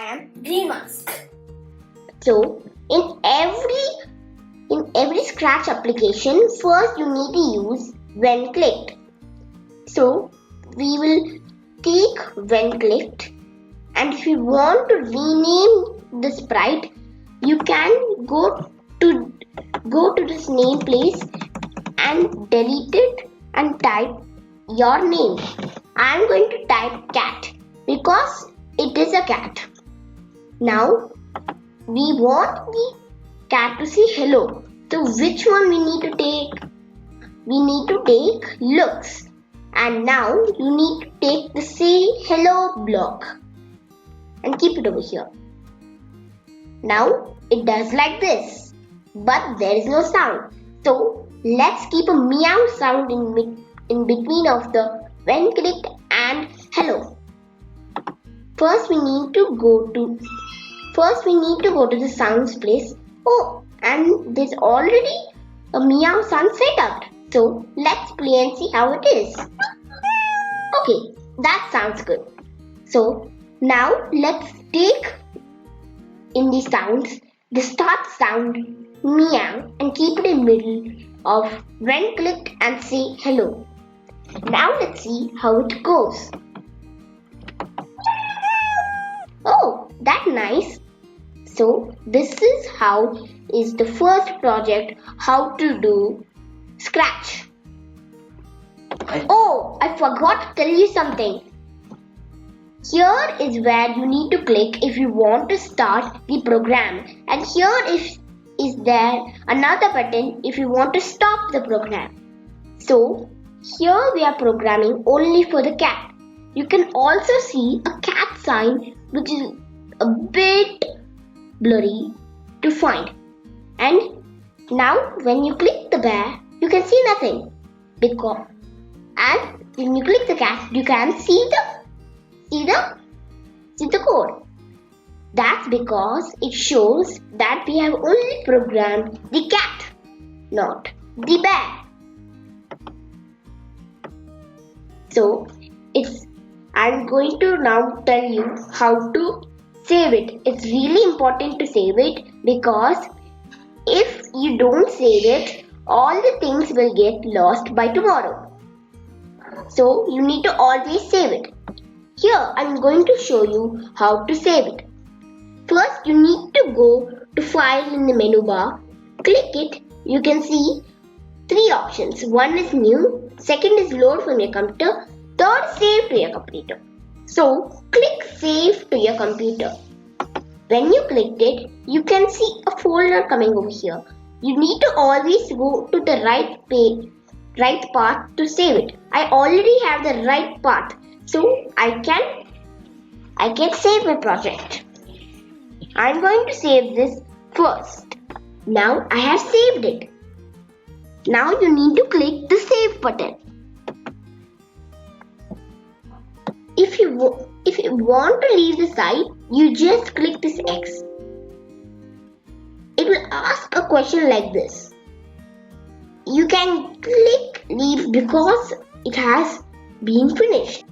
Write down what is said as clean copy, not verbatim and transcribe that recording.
I am Dreamask. So in every Scratch application, first you need to use when clicked. So we will take when clicked, and if you want to rename the sprite, you can go to this name place and delete it and type your name. I am going to type cat because it is a cat. Now we want the cat to say hello. So which one we need to take? We need to take looks. And now you need to take the say hello block and keep it over here. Now it does like this, but there is no sound. So let's keep a meow sound in between of the when clicked and hello. First we need to go to the sounds place. Oh, and there's already a meow sound set up. So let's play and see how it is. Okay, that sounds good. So now let's take in the sounds the start sound meow and keep it in middle of when clicked and say hello. Now let's see how it goes. Oh, that's nice. So this is how is the first project how to do Scratch. Oh, I forgot to tell you something. Here is where you need to click if you want to start the program, and here is there another button if you want to stop the program. So here we are programming only for the cat. You can also see a cat sign which is a bit blurry to find. And now when you click the bear, you can see nothing. And when you click the cat, you can see the code. That's because it shows that we have only programmed the cat, not the bear. So I'm going to now tell you how to save it. It's really important to save it because if you don't save it, all the things will get lost by tomorrow. So you need to always save it. Here I'm going to show you how to save it. First you need to go to File in the menu bar. Click it. You can see three options. One is New, second is Load from your computer, third Save to your computer. So click Save to your computer. When you clicked it, you can see a folder coming over here. You need to always go to the right path to save it. I already have the right path, so I can save my project. I'm going to save this first. Now I have saved it. Now you need to click the save button. If you want to leave the site, you just click this X. It will ask a question like this. You can click leave because it has been finished.